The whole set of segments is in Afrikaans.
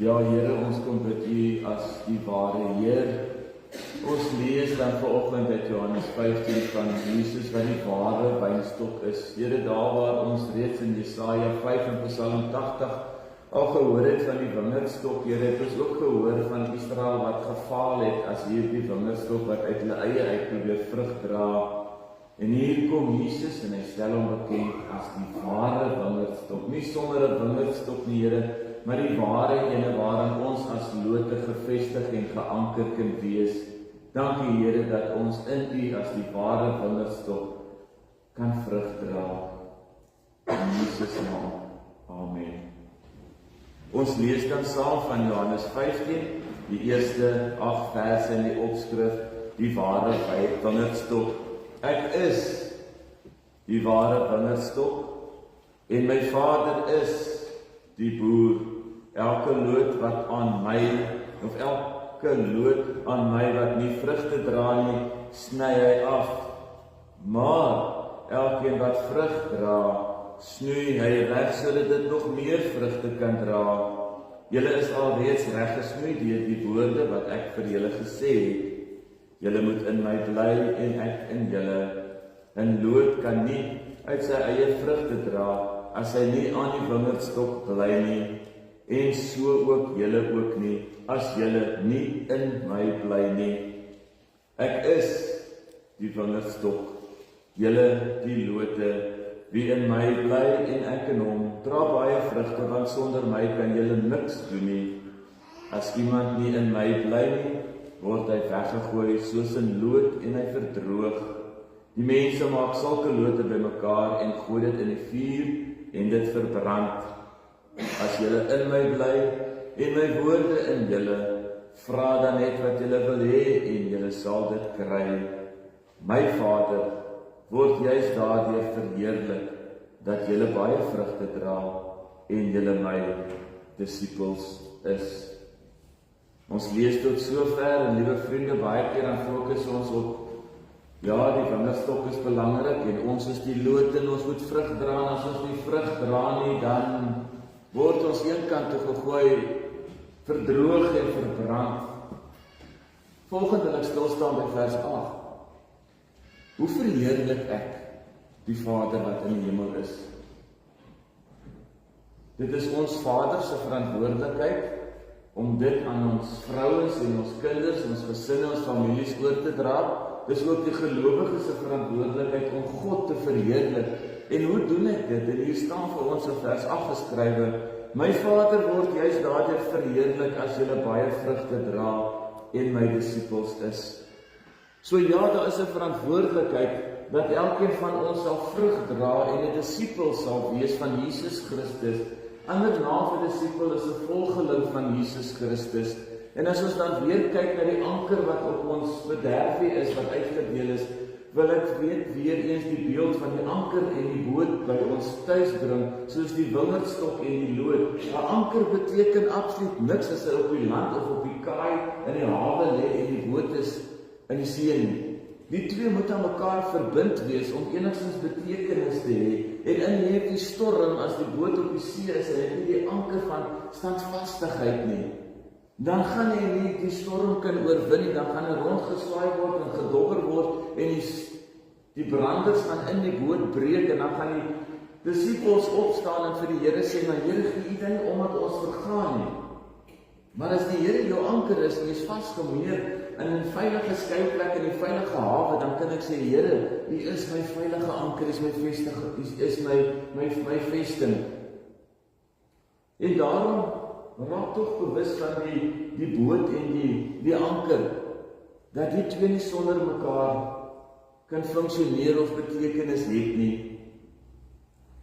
Ja, Here, ons kom bid U as die ware Heer. Ons lees dan vanoggend uit Johannes 15 van Jesus wat die ware wynstok is. Here, daar waar ons reeds in Jesaja 5 en Psalm 80 al gehoor het van die wingerdstok, Here, het ons ook gehoor van Israel wat gefaal het as hierdie wingerdstok wat uit hulle eie uit probeer vrug dra. En hier kom Jesus en hy stel hom bekend as die ware wingerdstok. Nie sonder 'n wingerdstok nie, Here, maar die ware ene waarin ons as lote gevestig en geanker kan wees. Dankie, Here, dat ons in U as die ware wingerdstok kan vrug dra. In Jesus naam. Amen. Ons lees dan saam van Johannes 15, die eerste 8 verse in die opskrif, die ware wingerdstok. Ek is die ware wingerdstok en my Vader is die boer. Elke loot wat aan my, of elke loot aan my wat nie vrugte dra nie, sny hy af. Maar elkeen wat vrug dra, snoei hy reg sodat dit nog meer vrugte kan dra. Julle is alreeds reg gesnoei deur die woorde wat ek vir julle gesê het. Julle moet in my bly en ek in julle. 'n loot kan nie uit sy eie vrugte dra as hy nie aan die wingerdstok bly nie. En so ook julle ook nie, as julle nie in my bly nie. Ek is die wingerdstok, julle die lote. Wie in my bly en ek in hom, dra baie vrugte, want sonder my kan julle niks doen nie. As iemand nie in my bly nie, word hy weggegooi soos 'n loot en hy verdroog. Die mense maak sulke lote bymekaar en gooi dit in die vuur en dit verbrand. As julle in my bly en my woorde in julle, vra dan net wat julle wil hê en julle sal dit kry. My Vader word juis daardeur verheerlik dat julle baie vrugte dra en julle my disippels is. Ons lees tot sover en liewe vriende, baie keer dan fokus ons op ja, die wingerdstok is belangrik en ons is die loot en ons moet vrug dra en as ons nie vrug dra nie, dan word ons eenkant toe gegooi, verdroog en verbrand. Volgende wil ek stil staan by vers 8. Hoe verheerlik ek die Vader wat in die hemel is? Dit is ons Vader se verantwoordelikheid om dit aan ons vrouens en ons kinders, ons gesinne, ons families oor te dra. Dis ook die gelowiges se verantwoordelikheid om God te verheerlik. En hoe doen ek dit? En hier staan vir ons in vers 8 geskrywe: My Vader word juis daardeur verheerlik as julle baie vrugte dra en my disippels is. So ja, daar is 'n verantwoordelikheid dat elkeen van ons sal vrug dra en 'n disipel sal wees van Jesus Christus. Ander naam vir disipel is 'n volgeling van Jesus Christus. En as ons dan weer kyk na die anker wat op ons bederfie is, wat uitgedeel is, wil ek weer eens die beeld van die anker en die boot by ons tuis bring, soos die wingerdstok en die loot. 'n Anker beteken absoluut niks as hy op die land of op die kaai in die hawe lê en die boot is in die see nie. Die twee moet aan mekaar verbind wees om enigstens betekenis te hê. En in hierdie storm, as die boot op die see is, en het nie die anker van standvastigheid nie, dan gaan hy nie die storm kan oorwin nie, dan gaan hy rondgeswaai word en gedobber word en die branders gaan in die boot breek en dan gaan die disippels opstaan en vir die Here sê, maar Here, gee U dan nie omdat ons vergaan nie. Maar as die Here jou anker is en jy is vasgemeer in 'n veilige skuilplek in die veilige hawe, dan kan ek sê, Here, U is my veilige anker, U is my vestiging, U is my vesting. En daarom raak tog bewus van die boot en die anker, dat die twee nie sonder mekaar kan funksioneer of betekenis het nie.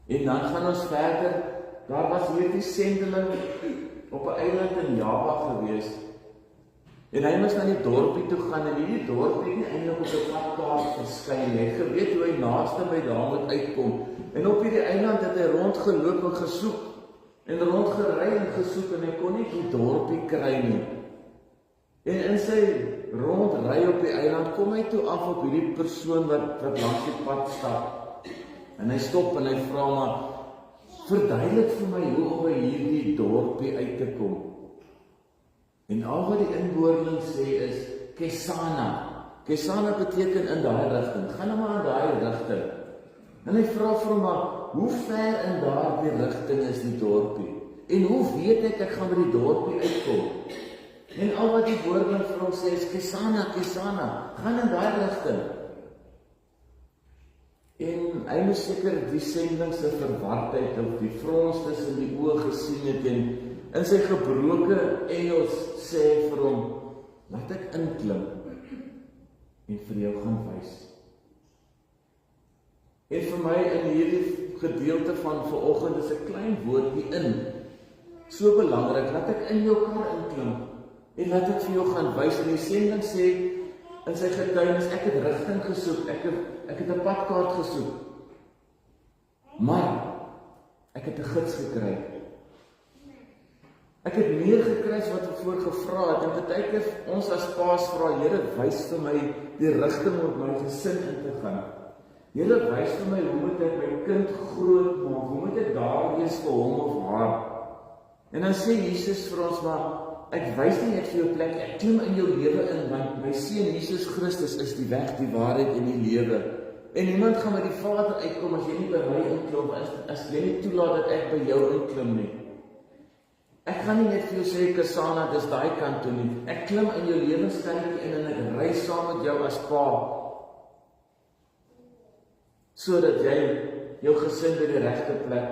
En dan gaan ons verder. Daar was hierdie sendeling op 'n eiland in Java gewees. En hy moes na die dorpie toe gaan en hierdie dorpie het nie eintlik op 'n padkaart verskyn nie. Hy geweet hoe hy naaste by daar moet uitkom. En op hierdie eiland het hy rondgeloop en gesoek en rondgery en gesoek en hy kon nie die dorpie kry nie. En in sy rondry op die eiland kom hy toe af op hierdie persoon wat langs die pad stap. En hy stop en hy vra maar, verduidelik vir my hoe om by hierdie dorpie uit te kom. En al wat die inboorling sê is, Kesana. Kesana beteken in daai rigting. Gaan nou maar in daai rigting. En hy vra vir hom maar, hoe ver in daardie rigting is die dorpie? En hoe weet ek gaan by die dorpie uitkom? En al wat die boorling vir hom sê is, Kesana, Kesana, gaan in daai rigting. En hy moes seker die sending se verwardheid of die frons tussen die oë gesien het en in sy gebroke Engels sê vir hom, laat ek inklim en vir jou gaan wys. En vir my in hierdie gedeelte van vanoggend is 'n klein woordjie in, so belangrik, laat ek in jou kar inklim en laat ek vir jou gaan wys. En die sending sê in sy getuienis, ek het rigting gesoek, ek het 'n padkaart gesoek, maar ek het 'n gids gekry. Ek het meer gekry as wat ek voor gevra het, en partykeer ons as paas vra, Here, wys vir my die rigting om my gesin in te gaan. Here, wys vir my, hoe moet ek my kind groot maak, hoe moet ek daar wees vir hom of haar? En dan sê Jesus vir ons, maar ek wys nie net vir jou plek, ek klim in jou lewe in, want my seun Jesus Christus is die weg, die waarheid en die lewe. En niemand gaan by die Vader uitkom as jy nie by my inklim, as jy nie toelaat dat ek by jou inklim nie. Ek gaan nie net vir jou sê, Kesana, dis daai kant toe nie. Ek klim in jou lewenskantjie in en ek ry saam met jou as pa, sodat jy jou gesin by die regte plek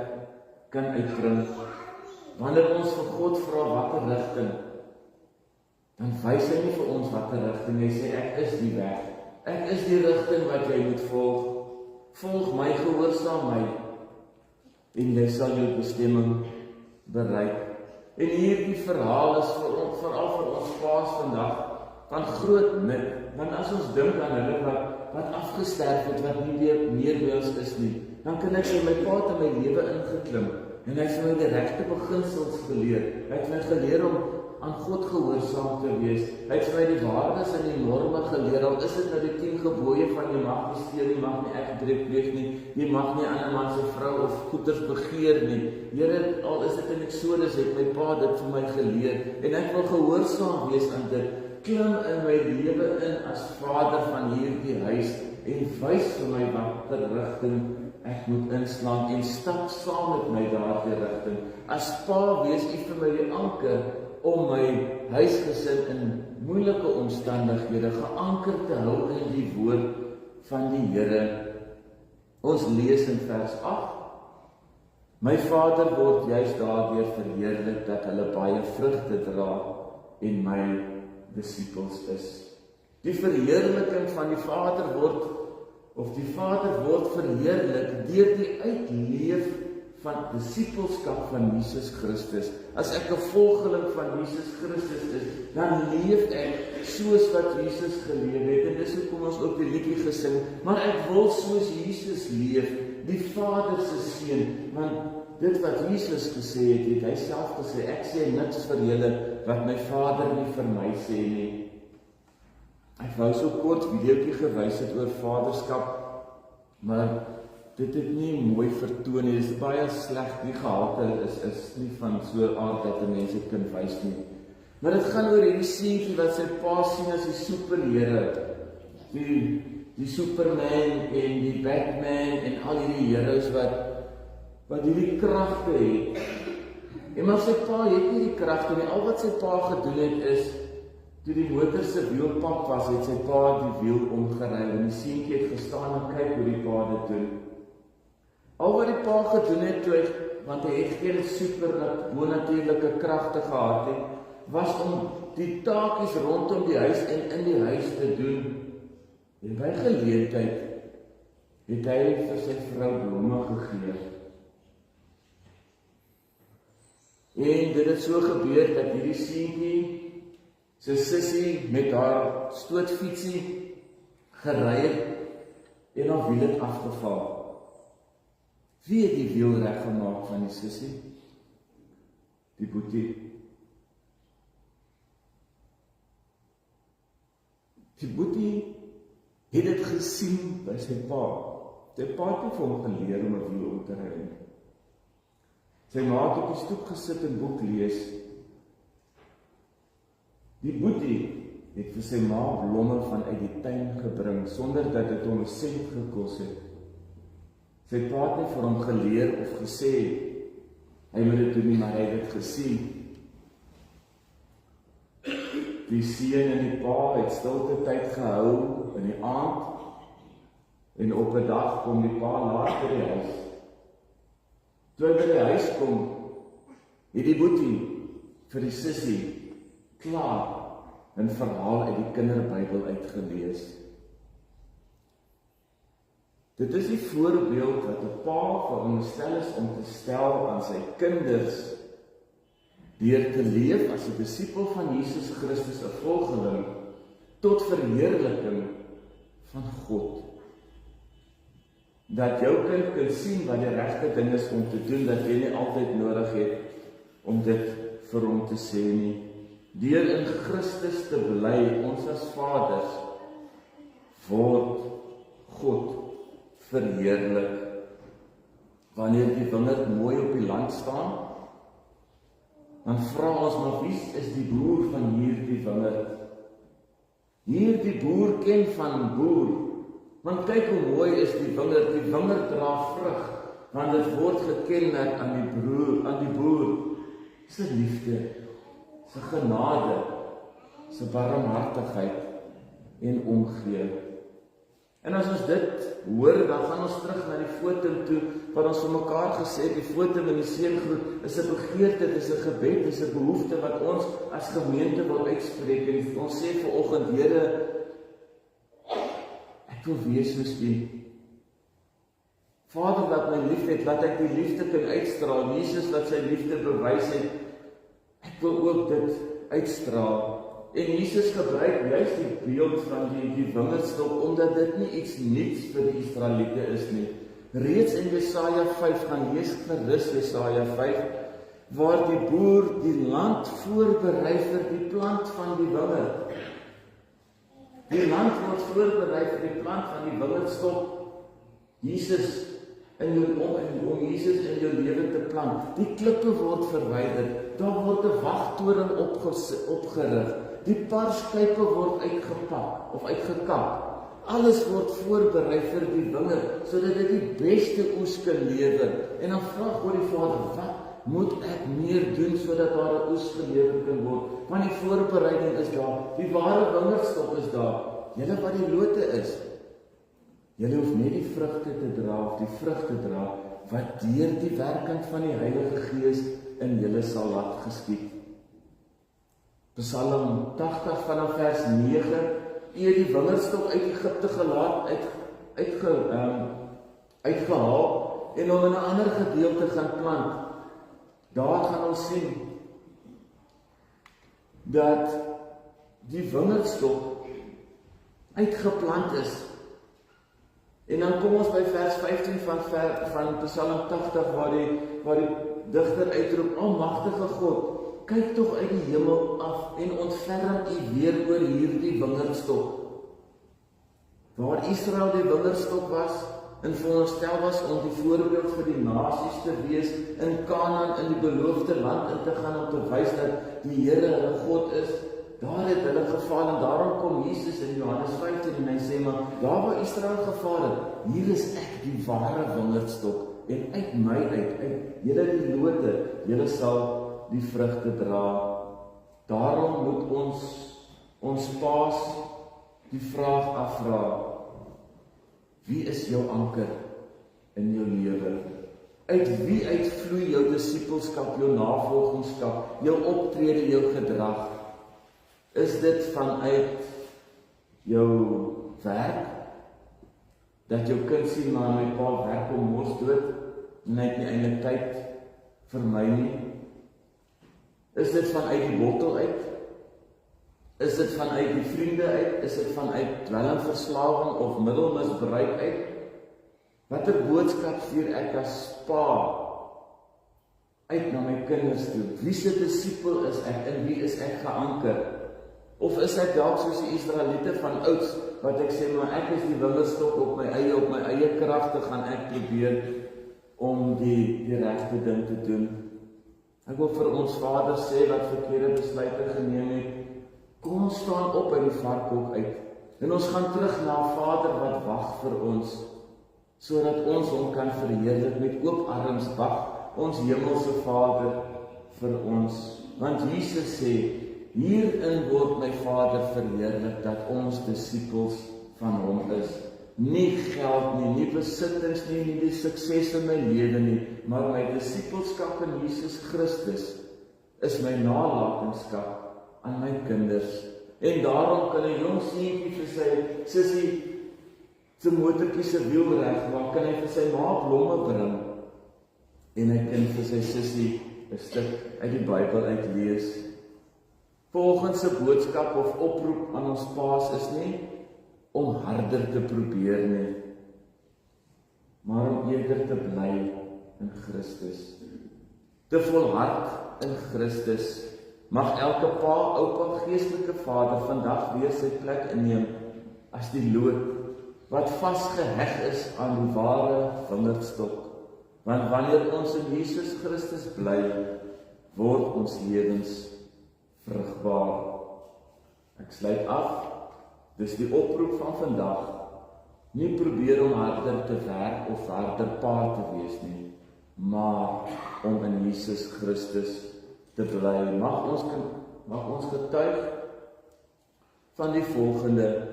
kan uitbring. Wanneer ons vir God vra watter rigting, dan wys hy nie vir ons watter rigting. Hy sê, ek is die weg. Ek is die rigting wat jy moet volg. Volg my, gehoorsaam my, en jy sal jou bestemming bereik. En hierdie verhaal is veral vir ons paas vandag van groot nut, want as ons dink aan hulle wat afgesterf het, wat nie meer by ons is nie, dan kan ek sê, my pa het in my lewe ingeklim, en hy het vir my die regte beginsels geleer. Hy het my geleer om aan God gehoorsaam te wees. Hy het vir my die waardes en die norme geleer. Al is dit nou die 10 gebooie van jy mag nie steel nie, mag nie egbreek pleeg nie, jy mag nie ander man se vrou of goeders begeer nie. Here, al is dit in Exodus, het my pa dit vir my geleer. En ek wil gehoorsaam wees aan dit. Klim in my lewe in as vader van hierdie huis en wys vir my watter rigting ek moet inslaan en stap saam met my daardie rigting. As pa wees u vir my die anker om my huisgesin in moeilike omstandighede geanker te hou in die woord van die Here. Ons lees in vers 8. My Vader word juist daardeur verheerlik dat hulle baie vrugte dra en my disippels is. Die verheerliking van die Vader word verheerlik deur die uitleef van disippelskap van Jesus Christus. As ek 'n volgeling van Jesus Christus is, dan leef ek soos wat Jesus geleef het. En dis hoekom ons ook die liedjie gesing, maar ek wil soos Jesus leef, die Vader se seun, want dit wat Jesus gesê het, het hy self gesê, ek sê niks vir julle wat my Vader nie vir my sê nie. Ek wou so kort videoetjie gewys het oor vaderskap, maar dit het nie mooi vertoon nie. Dit is baie sleg, die gehalte is nie van so aard dat die mense kan wys nie. Maar dit gaan oor hierdie seentjie wat sy pa sien as die superheld, die Superman en die Batman en al hierdie heroes wat hierdie kragte het. En maar sy pa het nie die kragte nie. Al wat sy pa gedoen het is, toe die motor se wiel pap was, het sy pa die wiel omgeruil en die seentjie het gestaan en kyk hoe die pa dit doen. Al wat die pa gedoen het, want hy het geen bonatuurlike kragte gehad het, was om die taakies rondom die huis en in die huis te doen. En by geleentheid het hy vir sy vrou blome gegee. En dit het so gebeur dat hierdie seentjie sy sussie met haar stootfietsie gery het en haar wiel het afgeval. Wie het die wiel reggemaak van die sussie? Die boetie. Die boetie het dit gesien by sy pa. Sy pa het nie vir hom geleer om 'n wiel om te ry nie. Sy ma het op die stoep gesit en boek lees. Die boetie het vir sy ma blomme vanuit die tuin gebring, sonder dat dit hom 'n sent gekos het. Sy pa het nie vir hom geleer of gesê, hy moet dit doen nie, maar hy het dit gesien. Die seun en die pa het stilte tyd gehou in die aand, en op 'n dag kom die pa laat by die huis. Toe hy by die huis kom, het die boetie vir die sussie klaar 'n verhaal uit die kinderbybel uitgelees. Dit is die voorbeeld wat 'n pa veronderstel is om te stel aan sy kinders, deur te leef as 'n disipel van Jesus Christus, 'n volgeling, tot verheerliking van God. Dat jou kind kan sien wat die regte ding is om te doen, dat jy nie altyd nodig het om dit vir hom te sê nie. Deur in Christus te bely, ons as vaders, word God verheerlik. Wanneer die wingerd mooi op die land staan, dan vra ons maar, wie is die boer van hierdie wingerd? Hierdie boer ken van boer, want kyk hoe mooi is die wingerd dra vrug, want dit word gekenmerk aan die boer, sy liefde, sy genade, sy barmhartigheid en omgee. En as ons dit hoor, dan gaan ons terug na die fotum toe, wat ons vir mekaar gesê het, die fotum en die seëngroet is 'n begeerte, dis 'n gebed, dis 'n behoefte wat ons as gemeente wil uitspreek. En ons sê vanoggend, Here, ek wil wees soos U. Vader wat my lief het, laat ek die liefde kan uitstraal. Jesus wat sy liefde bewys het, ek wil ook dit uitstraal. En Jesus gebruik juist die beeld van die wingerdstok, omdat dit nie iets nuuts vir die Israeliete is nie. Reeds in Jesaja 5, gaan lees gerus Jesaja 5, waar die boer die land voorberei vir die plant van die wingerd. Die land word voorberei vir die plant van die wingerdstok. Jesus om Jesus in jou lewe te plant. Die klippe word verwyder, daar word 'n wagtoring opgerig. Die parskype word uitgepak of uitgekap. Alles word voorberei vir die wingerd, sodat dit die beste oes kan lewer. En dan vra God die Vader, wat moet ek meer doen sodat daar 'n oes gelewer kan word? Want die voorbereiding is daar, die ware wingerdstok is daar. Julle wat die lote is, julle hoef net die vrugte te dra of die vrug te dra wat deur die werking van die Heilige Gees in julle sal laat geskied. Psalm 80 vanaf vers 9, U het die wingerdstok uit Egipte uitgehaal en hom in 'n ander gedeelte gaan plant. Daar gaan ons sien dat die wingerdstok uitgeplant is. En dan kom ons by vers 15 van Psalm 80 waar die digter uitroep, Almagtige God, kyk tog uit die hemel af en ontferm U weer oor hierdie wingerdstok. Waar Israel die wingerdstok was en veronderstel was om die voorbeeld vir die nasies te wees in Kanaan, in die beloofde land in te gaan om te wys dat die Here hulle God is, daar het hulle gefaal en daarom kom Jesus in Johannes 15 en hy sê, maar daar waar Israel gefaal het, hier is ek die ware wingerdstok en uit my uit julle die lote, julle sal die vrugte dra. Daarom moet ons paas die vraag afvra, wie is jou anker in jou lewe? Uit wie uitvloei jou disipelskap, jou navolgingskap, jou optrede, jou gedrag? Is dit vanuit jou werk? Dat jou kind sien, maar my pa werk om mos dood en hy het nie eintlik tyd vir my nie? Is dit vanuit die bottel uit? Is dit vanuit die vriende uit? Is dit vanuit dwelmverslawing of middelmisbruik uit? Watter boodskap stuur ek as pa uit na my kinders toe? Wie se disipel is ek en wie is ek geanker? Of is ek dalk soos die Israeliete van ouds, wat ek sê, maar ek is die wingerdstok op my eie kragte gaan ek probeer om die regte ding te doen. Ek wil vir ons vaders sê wat verkeerde besluite geneem het, Kom ons staan op uit die varkhok uit, en ons gaan terug na Vader wat wag vir ons, sodat ons hom kan verheerlik met oop arms wag, ons hemelse Vader vir ons. Want Jesus sê, hierin word my Vader verheerlik, dat ons disippels van hom is. Nie geld nie, nie besittings nie, nie die sukses in my lewe nie, maar my disippelskap in Jesus Christus is my nalatenskap aan my kinders. En daarom kan 'n jong seentjie vir sy sussie se motortjie se wiel regmaak, kan hy vir sy ma blomme bring, en hy kan vir sy sussie 'n stuk uit die Bybel uitlees. Volgens se boodskap of oproep aan ons paas is nie om harder te probeer nie, maar om eerder te bly in Christus. Te volhard in Christus. Mag elke pa, oupa, geestelike vader vandag weer sy plek inneem as die loot wat vasgeheg is aan die ware wingerdstok. Want wanneer ons in Jesus Christus bly, word ons lewens vrugbaar. Ek sluit af. Dis die oproep van vandag. Nie probeer om harder te werk of harder pa te wees nie, maar om in Jesus Christus te bly. Mag ons getuig van die volgende: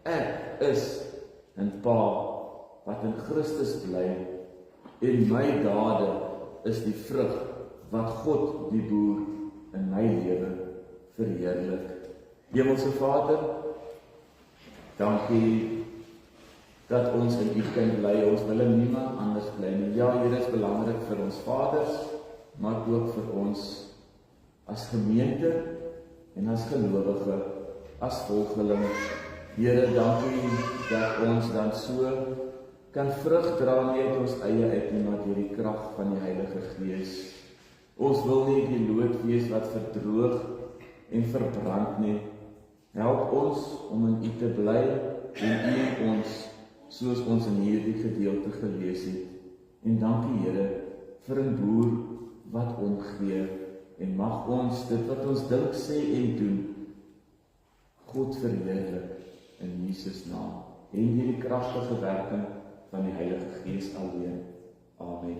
ek is 'n pa wat in Christus bly, en my dade is die vrug wat God die boer in my lewe verheerlik. Hemelse Vader, dankie dat ons in U kan bly. Ons wil in niemand anders bly nie. Ja, Here, is belangrik vir ons vaders, maar ook vir ons as gemeente en as gelowige, as volgelinge. Here, dankie dat ons dan so kan vrug dra nie uit ons eie uit nie, maar deur die krag van die Heilige Gees. Ons wil nie die loot wees wat verdroog en verbrand nie. Help ons om in U te bly en U ons, soos ons in hierdie gedeelte gelees het. En dankie, Here, vir 'n boer wat omgee, en mag ons dit wat ons dink, sê en doen, God verheerlik in Jesus naam, en deur die kragtige werking van die Heilige Gees alleen. Amen.